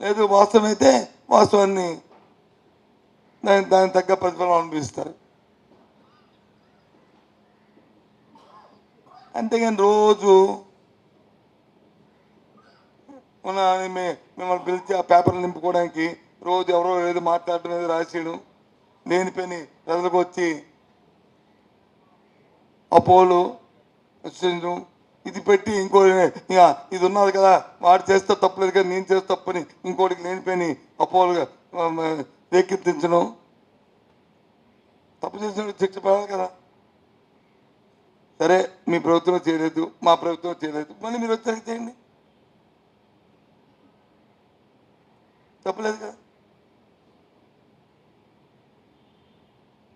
లేదు వాస్తవం అయితే వాస్తవాన్ని దానికి తగ్గ ప్రతిఫలం అనిపిస్తారు. అంతేగాని రోజు మన మిమ్మల్ని పిలిచి ఆ పేపర్లు నింపుకోవడానికి రోజు ఎవరో ఏదో మాట్లాడటం ఏదో రాసేయడం లేని పని ప్రజలకు వచ్చి అపోలు సృష్టించడం ఇది పెట్టి ఇంకో ఇక ఇది ఉన్నది కదా వాడు చేస్తే తప్పలేదు కదా నేను చేస్తే తప్పని ఇంకోటికి లేని పని అపోలుగా రేకెత్తించడం తప్పు చేసిన శిక్ష పడాలి కదా. సరే మీ ప్రభుత్వం చేయలేదు మా ప్రభుత్వం చేయలేదు మళ్ళీ మీరు వచ్చాక చేయండి తప్పలేదు కదా.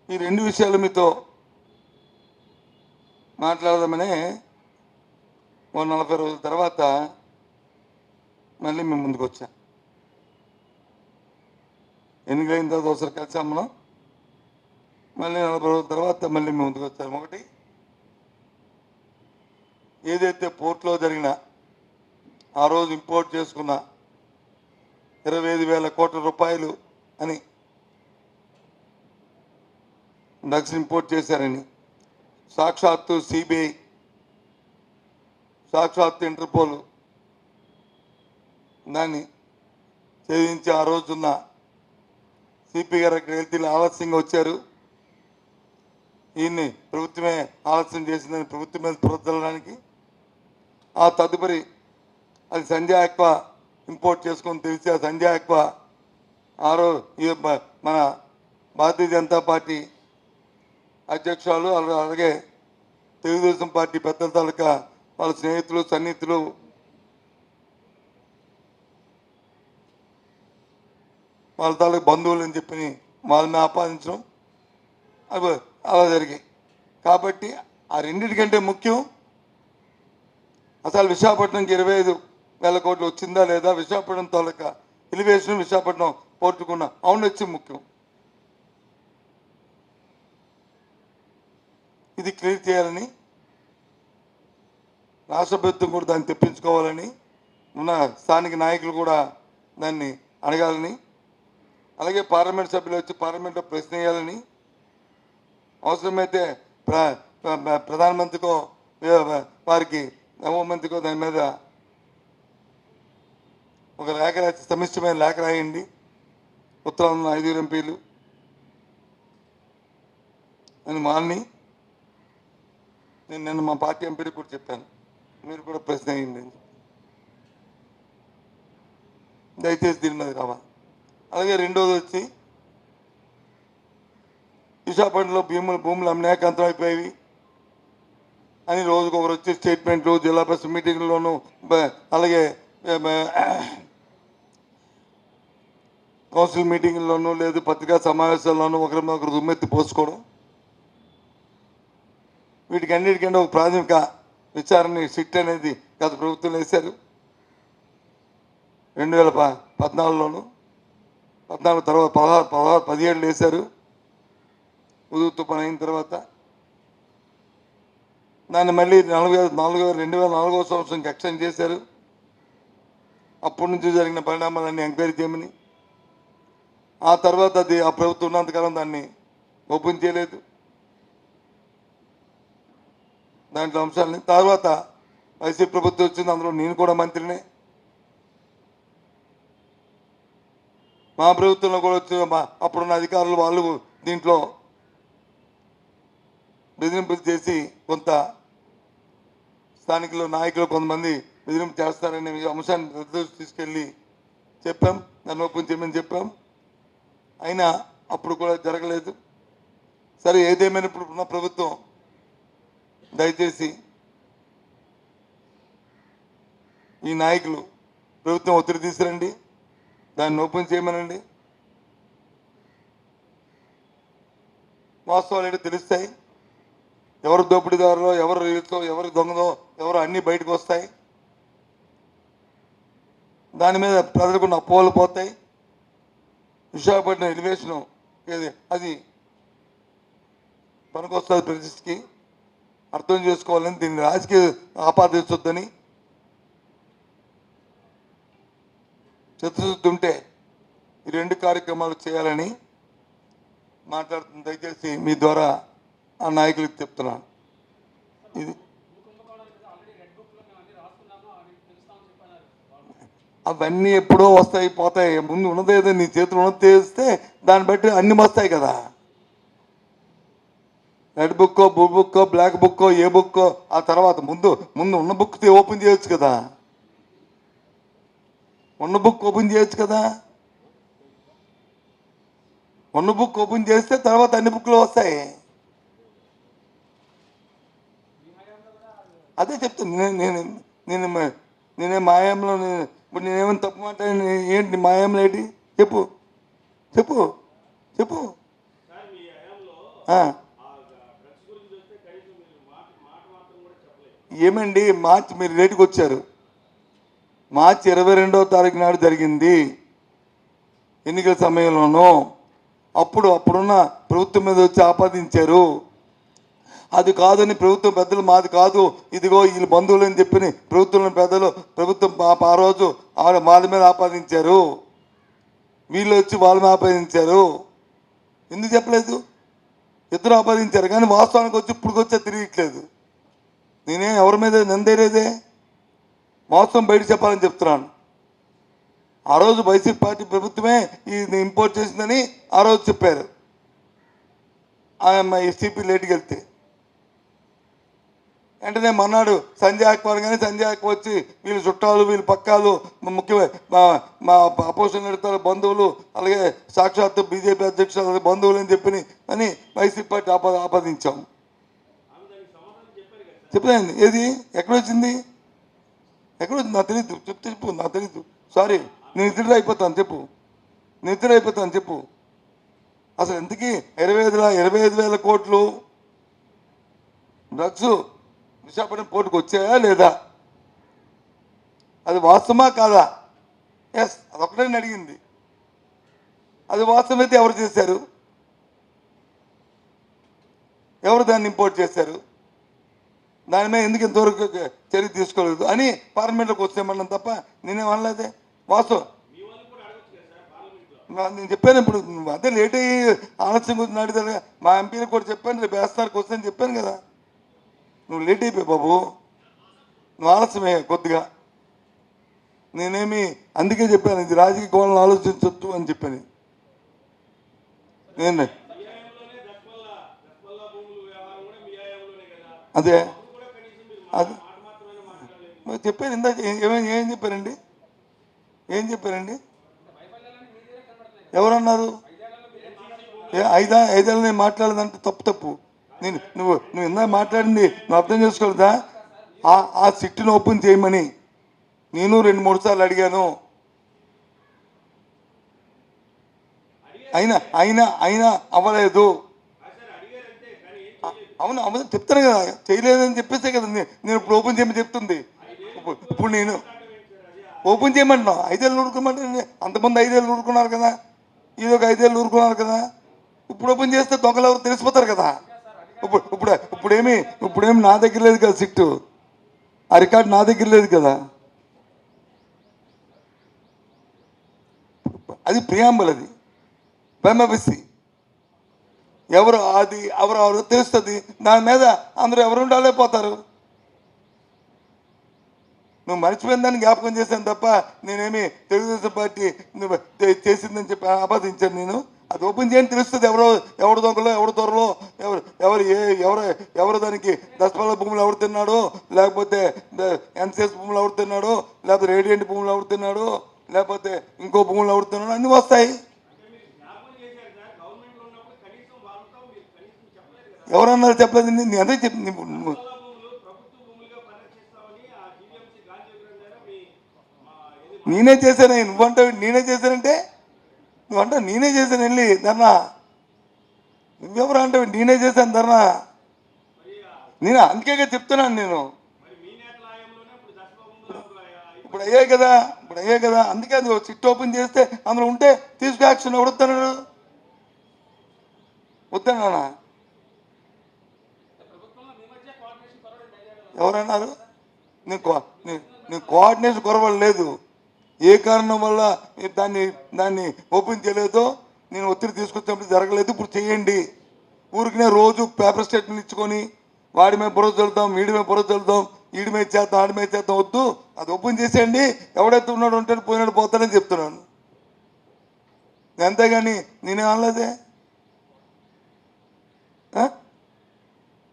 ఈ రెండు విషయాలు మీతో మాట్లాడదామనే ఓ 40 రోజుల తర్వాత మళ్ళీ మేము ముందుకు వచ్చా. ఎన్నికలైన తర్వాత ఒకసారి కలిసాం మనం, మళ్ళీ 40 రోజుల తర్వాత మళ్ళీ మేము ముందుకు వచ్చాము. ఒకటి ఏదైతే పోర్ట్లో జరిగిన ఆ రోజు ఇంపోర్ట్ చేసుకున్న 25,000 కోట్ల రూపాయలు అని డ్రగ్స్ ఇంపోర్ట్ చేశారని సాక్షాత్తు సిబిఐ సాక్షాత్తు ఇంటర్పోల్ దాన్ని ఛేదించి ఆ రోజున్న సిపి గారు అక్కడికి వెళ్తే ఆలస్యంగా వచ్చారు. ఈయన్ని ప్రభుత్వమే ఆలస్యం చేసిందని ప్రభుత్వం మీద ప్రోత్సహించడానికి ఆ తదుపరి అది సంజయ్ ఆక్వా ఇంపోర్ట్ చేసుకొని తెలిసి ఆ సంజయ్ ఆక్వా మన భారతీయ జనతా పార్టీ అధ్యక్షురాలు అలాగే తెలుగుదేశం పార్టీ పెద్దల తాలూకా వాళ్ళ స్నేహితులు సన్నిహితులు వాళ్ళ తాలూకు బంధువులు అని చెప్పి వాళ్ళని ఆపాదించడం అవి అలా జరిగాయి. కాబట్టి ఆ రెండింటికంటే ముఖ్యం అసలు విశాఖపట్నంకి 25,000 కోట్లు వచ్చిందా లేదా, విశాఖపట్నం తాలూకా ఎలివేషన్ విశాఖపట్నం పోర్టుకున్న అవునొచ్చి ముఖ్యం. ఇది క్లియర్ చేయాలని రాష్ట్ర ప్రభుత్వం కూడా దాన్ని తెప్పించుకోవాలని ఉన్న స్థానిక నాయకులు కూడా దాన్ని అడగాలని, అలాగే పార్లమెంట్ సభ్యులు వచ్చి పార్లమెంట్లో ప్రశ్న వేయాలని, అవసరమైతే ప్రధానమంత్రికో వారికి హోంమంత్రికో దాని మీద ఒక లేఖ రాసి సమిష్టమైన లేఖ రాయండి. ఉత్తరాంధ్ర 5 ఎంపీలు అని మాల్ని నేను నిన్న మా పార్టీ ఎంపీకి కూడా చెప్పాను, మీరు కూడా ప్రశ్న వేయండి దయచేసి దీని మీద కావాలి. అలాగే రెండోది వచ్చి విశాఖపట్నంలో భూములు అమ్మాకంతం అయిపోయేవి అని రోజుకు ఒకరు వచ్చే స్టేట్మెంట్లు జిల్లా పరిషత్ మీటింగ్లోనూ అలాగే కౌన్సిల్ మీటింగ్లోనూ లేదు పత్రికా సమావేశాల్లోనూ ఒకరు దుమ్మెత్తి పోసుకోవడం, వీటికి అన్నిటికంటే ఒక ప్రాథమిక విచారణ సిట్ అనేది గత ప్రభుత్వం వేశారు. 2014లోను 14 తర్వాత 17 వేశారు. ఉదుతు పని అయిన తర్వాత దాన్ని మళ్ళీ 2004 సంవత్సరంకి ఎక్స్టెండ్ చేశారు. అప్పటి నుంచి జరిగిన పరిణామాలన్నీ ఎంక్వైరీ చేయమని, ఆ తర్వాత అది ఆ ప్రభుత్వం ఉన్నంతకాలం దాన్ని ఓపెన్ చేయలేదు. దాంట్లో అంశాలని తర్వాత వైసీపీ ప్రభుత్వం వచ్చింది, అందులో నేను కూడా మంత్రినే. మా ప్రభుత్వంలో కూడా వచ్చిన అప్పుడున్న అధికారులు వాళ్ళు దీంట్లో బెదిరింపులు చేసి కొంత స్థానికులు నాయకులు కొంతమంది బెదిరింపు చేస్తారనే అంశాన్ని తీసుకెళ్ళి చెప్పాం, దాన్ని ఓపెన్ చేయమని చెప్పాం. అయినా అప్పుడు కూడా జరగలేదు. సరే ఏదేమైనా ఇప్పుడు ఉన్న ప్రభుత్వం దయచేసి ఈ నాయకులు ప్రభుత్వం ఒత్తిడి తీసుకురండి, దాన్ని ఓపెన్ చేయమనండి. వాస్తవాలు ఏంటో తెలుస్తాయి, ఎవరు దోపిడీదారులో ఎవరు రీల్తో ఎవరు దొంగదో ఎవరు అన్నీ బయటకు వస్తాయి. దాని మీద ప్రజలకున్న అపోహలు పోతాయి. విశాఖపట్నం ఎలివేషను అది పనికొస్తుంది ప్రతిష్టకి, అర్థం చేసుకోవాలని, దీన్ని రాజకీయ ఆపాదించొద్దని చిత్తశుద్ధి ఉంటే ఈ 2 కార్యక్రమాలు చేయాలని మాట్లాడుతుంది. దయచేసి మీ ద్వారా ఆ నాయకులకు చెప్తున్నాను. ఇది అవన్నీ ఎప్పుడో వస్తాయి పోతాయి. ముందు ఉన్నదేదో నీ చేతిలో ఉన్నది చేస్తే దాన్ని బట్టి అన్ని వస్తాయి కదా. రెడ్ బుక్కో బ్లూ బుక్కో బ్లాక్ బుక్కో ఏ బుక్కో ఆ తర్వాత ముందు ఉన్న బుక్ ఓపెన్ చేయొచ్చు కదా. ఉన్న బుక్ ఓపెన్ చేయొచ్చు కదా. ఉన్న బుక్ ఓపెన్ చేస్తే తర్వాత అన్ని బుక్లు వస్తాయి. అదే చెప్తాను నేనే మాయంలో ఇప్పుడు నేనేమైనా తప్పు మాట్లాడి ఏంటి మాయంలో ఏంటి చెప్పు చెప్పు చెప్పు. ఏమండి మార్చి మీరు రేటుకి వచ్చారు. మార్చి 22వ తారీఖు నాడు జరిగింది ఎన్నికల సమయంలోనూ. అప్పుడున్న ప్రభుత్వం మీద వచ్చి ఆపాదించారు. అది కాదని ప్రభుత్వం పెద్దలు మాది కాదు ఇదిగో వీళ్ళు బంధువులు అని చెప్పి ప్రభుత్వం ఆ రోజు వాళ్ళ మీద ఆపాదించారు. వీళ్ళు వచ్చి వాళ్ళ మీద ఆపాదించారు. ఎందుకు చెప్పలేదు? ఇద్దరు ఆపాదించారు కానీ వాస్తవానికి వచ్చి ఇప్పుడుకొచ్చా తిరిగిట్లేదు. నేనేం ఎవరి మీద నిందేరేదే వాస్తవం బయట చెప్పాలని చెప్తున్నాను. ఆ రోజు వైసీపీ పార్టీ ప్రభుత్వమే ఇది ఇంపోర్ట్ చేసిందని ఆ రోజు చెప్పారు. సిపి లేట్కి వెళ్తే వెంటనే మన్నాడు సంజయ్ అక్బర్ కానీ సంజయ్ అక్బర్ వచ్చి వీళ్ళు చుట్టాలు వీళ్ళు పక్కాలు ముఖ్యమైన మా అపోజిషన్ నేతల బంధువులు అలాగే సాక్షాత్తు బీజేపీ అధ్యక్షులు బంధువులు అని అని వైసీపీ పార్టీ ఆపాదించాం. చెప్పలేండి ఏది ఎక్కడొచ్చింది ఎక్కడొచ్చింది నాకు తెలియదు. చెప్పు నాకు తెలీదు. సారీ నేను ఇద్దరు అయిపోతాను చెప్పు. అసలు ఎందుకు 25,000 కోట్లు డ్రగ్స్ విశాఖపట్నం పోర్టుకు వచ్చాయా లేదా? అది వాస్తవమా కాదా? ఎస్, అదొక్కటే అడిగింది. అది వాస్తవమైతే ఎవరు చేశారు? ఎవరు దాన్ని ఇంపోర్ట్ చేశారు? దాని మీద ఎందుకు ఇంతవరకు చర్య తీసుకోలేదు అని పార్లమెంట్లోకి వచ్చేయమన్నాం తప్ప నేనేం అనలేదే. వాస్తవం నేను చెప్పాను. ఇప్పుడు అదే లేట్ అయ్యి ఆలస్యం గురించి అడిగారు. మా ఎంపీలకు కూడా చెప్పాను, రేపు వేస్తానికి వస్తాను చెప్పాను కదా. నువ్వు లేట్ అయిపోయి బాబు, నువ్వు ఆలస్యమే కొద్దిగా. నేనేమి అందుకే చెప్పాను ఇది రాజకీయ కోణంలో ఆలోచించొద్దు అని చెప్పాను. నేను అదే అది చెప్పాను ఇందా. ఏం చెప్పారండి? ఎవరన్నారు? 5 ఏళ్ళు నేను మాట్లాడదంటే తప్పు. నువ్వు ఇందా మాట్లాడింది నువ్వు అర్థం చేసుకోలేదా? ఆ సిట్టును ఓపెన్ చేయమని నేను 2-3 సార్లు అడిగాను. అయినా అవ్వలేదు. అవును చెప్తాను కదా, చేయలేదని చెప్పేస్తే కదా నేను ఇప్పుడు ఓపెన్ చేయమని చెప్తుంది. ఇప్పుడు నేను ఓపెన్ చేయమంటున్నా 5 ఏళ్ళు ఊరుకోమంటే అంతమంది 5 ఏళ్ళు ఊరుకున్నారు కదా, ఇది ఒక 5 ఏళ్ళు ఊరుకున్నారు కదా. ఇప్పుడు ఓపెన్ చేస్తే దొంగలు ఎవరు తెలిసిపోతారు కదా. ఇప్పుడేమి నా దగ్గర లేదు కదా సిట్టు, ఆ రికార్డు నా దగ్గర లేదు కదా. అది ప్రియాంబుల్, అది బెమ్మబిసి ఎవరు తెలుస్తుంది. దాని మీద అందరూ ఎవరు ఉండాలేపోతారు. నువ్వు మర్చిపోయిన దాన్ని జ్ఞాపకం చేశాను తప్ప నేనేమి తెలుగుదేశం పార్టీ చేసిందని చెప్పి ఆపాదించాను. నేను అది ఓపెన్ చేయని తెలుస్తుంది ఎవరు దొంగలో ఎవరు దొరలో ఎవరు దానికి దశపల్ల భూములు ఎవరు తిన్నాడు, లేకపోతే ఎన్సిఎస్ భూములు ఎవరు తిన్నాడు, లేకపోతే రేడియంట్ భూములు ఎవరు తిన్నాడు, లేకపోతే ఇంకో భూములు ఎవరు తిన్నాడు, అన్నీ వస్తాయి. ఎవరన్నారు చెప్పలేదు? నేను అదే చెప్పింది. నేనే చేశాను. నువ్వంటావు నేనే చేశానంటే నేనే చేశాను వెళ్ళి ధర్నా. నువ్వెవరు అంటే నేనే చేశాను ధర్నా. నేను అందుకే చెప్తున్నాను. నేను ఇప్పుడు అయ్యాయి కదా అందుకే అది సిట్ ఓపెన్ చేస్తే అందులో ఉంటే తీసుకు యాక్షన్ ఎవడొస్తున్నాడు? వద్దన్నా ఎవరన్నారు? నీ కోఆర్డినేషన్ కొరవలేదు. ఏ కారణం వల్ల దాన్ని దాన్ని ఓపెన్ చేయలేదో నేను ఒత్తిడి తీసుకొచ్చినప్పుడు జరగలేదు, ఇప్పుడు చేయండి. ఊరికినే రోజు పేపర్ స్టేట్మెంట్ ఇచ్చుకొని వాడి మీద బుర్ర చల్లుతాం, వీడి మీద బుర్ర చల్లుతాం, వీడి మీద చేద్దాం, ఆడి మీద చేద్దాం, వద్దు. అది ఓపెన్ చేసేయండి. ఎవడైతే ఉన్నాడు ఉంటాడు, పోయినాడు పోతాడని చెప్తున్నాను. అంతేగాని నేనే అనలేదే.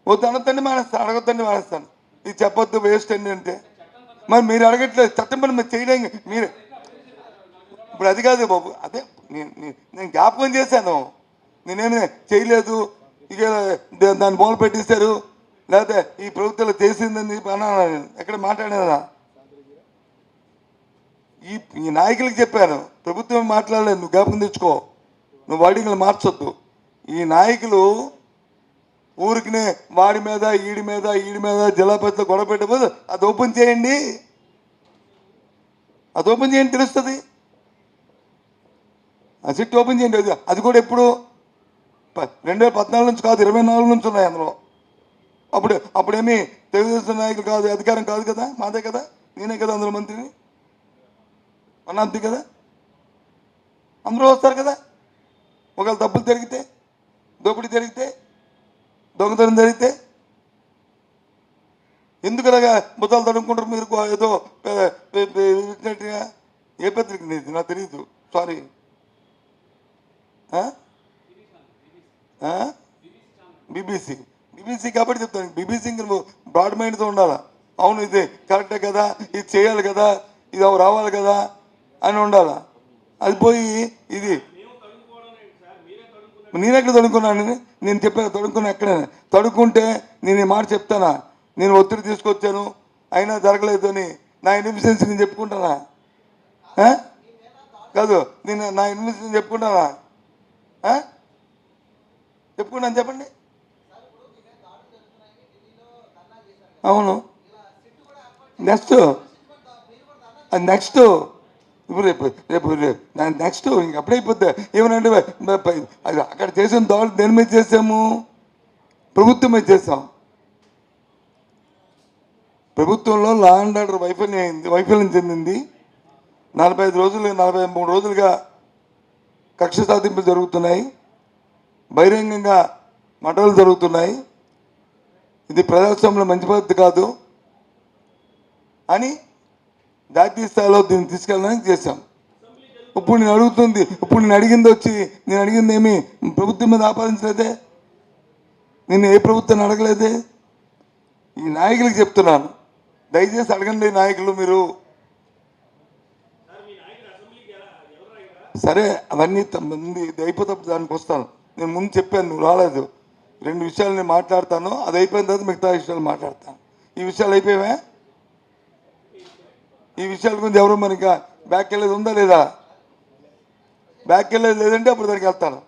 వద్దు అనొద్దండి మానేస్తాను, అడగొద్దండి మానేస్తాను. ఇది చెప్పొద్దు వేస్ట్ అండి అంటే మరి మీరు అడగట్లేదు. చట్టం పని మీరు చేయడానికి మీరు ఇప్పుడు అది కాదు బాబు. అదే నేను జ్ఞాపకం చేశాను. నేనేమి చేయలేదు, ఇక దాన్ని మొదలు పెట్టేశారు, లేకపోతే ఈ ప్రభుత్వంలో చేసిందని అన్నాను. ఎక్కడ మాట్లాడేదా? ఈ నాయకులకు చెప్పాను, ప్రభుత్వం మాట్లాడలేదు. నువ్వు జ్ఞాపకం తెచ్చుకో, నువ్వు వర్డింగ్లు మార్చొద్దు. ఈ నాయకులు ఊరికినే వాడి మీద ఈడి మీద జిల్లా పెద్ద గొడవ పెట్టబోదు. అది ఓపెన్ చేయండి, అది ఓపెన్ చేయండి, తెలుస్తుంది. ఆ సిట్ ఓపెన్ చేయండి. అది కూడా ఎప్పుడు 2014 నుంచి కాదు, 24 నుంచి ఉన్నాయి అందులో. అప్పుడేమి తెలుగుదేశం నాయకులు కాదు, అధికారం కాదు కదా, మాదే కదా, నేనే కదా అందులో మంత్రిని, అన్నాంతి కదా, అందరూ వస్తారు కదా. ఒకవేళ తప్పులు జరిగితే, దోపిడీ జరిగితే, దొంగతనం జరిగితే ఎందుకు అలాగా బుద్ధాలు తడుముకుంటారు మీరు? ఏదో ఏ పత్రిక నీది నాకు తెలియదు, సారీ. బీబీసీ కాబట్టి చెప్తాను. బీబీసీకి నువ్వు బ్రాడ్ మైండ్తో ఉండాలా. అవును ఇది కరెక్టే కదా, ఇది చేయాలి కదా, ఇది రావాలి కదా అని ఉండాలా. అది పోయి ఇది నేనెక్కడ తడుకున్నాను? నేను చెప్పాను తడుకున్నా. ఎక్కడైనా తడుకుంటే నేను ఈ మాట చెప్తానా? నేను ఒత్తిడి తీసుకొచ్చాను అయినా జరగలేదు అని నా ఇన్ఫిషియన్సీ నేను చెప్పుకుంటానా? కాదు, నేను నా ఇన్ఫిషియన్సీ చెప్పుకుంటానా? చెప్పుకున్నాను, చెప్పండి. అవును, నెక్స్ట్ నెక్స్ట్ ఇప్పుడు రేపు నెక్స్ట్ ఇంక అప్పుడైపోద్ది. ఏమనంటే అక్కడ చేసిన దాడులు దేని మీద చేసాము? ప్రభుత్వం మీద చేసాం. ప్రభుత్వంలో లా అండ్ ఆర్డర్ వైఫల్యం చెందింది. 43 రోజులుగా కక్ష సాధింపులు జరుగుతున్నాయి, బహిరంగంగా మటలు జరుగుతున్నాయి. ఇది ప్రజాస్వామ్యంలో మంచి పద్ధతి కాదు అని జాతీయ స్థాయిలో దీన్ని తీసుకెళ్ళడానికి చేశాం. ఇప్పుడు నేను అడిగింది ఏమి ప్రభుత్వం మీద ఆపాదించలేదే, నేను ఏ ప్రభుత్వాన్ని అడగలేదే. ఈ నాయకులకు చెప్తున్నాను, దయచేసి అడగండి నాయకులు మీరు. సరే అవన్నీ ముందు ఇది అయిపోతే దానికి వస్తాను. నేను ముందు చెప్పాను, నువ్వు రాలేదు. 2 విషయాలు నేను మాట్లాడతాను, అది అయిపోయిన తర్వాత మిగతా విషయాలు మాట్లాడతాను. ఈ విషయాలు అయిపోయావా? ఈ విషయాల గురించి ఎవరు మనకి బ్యాక్ వెళ్ళేది ఉందా లేదా? బ్యాక్ వెళ్ళేది లేదంటే అప్పుడు దానికి వెళ్తాను.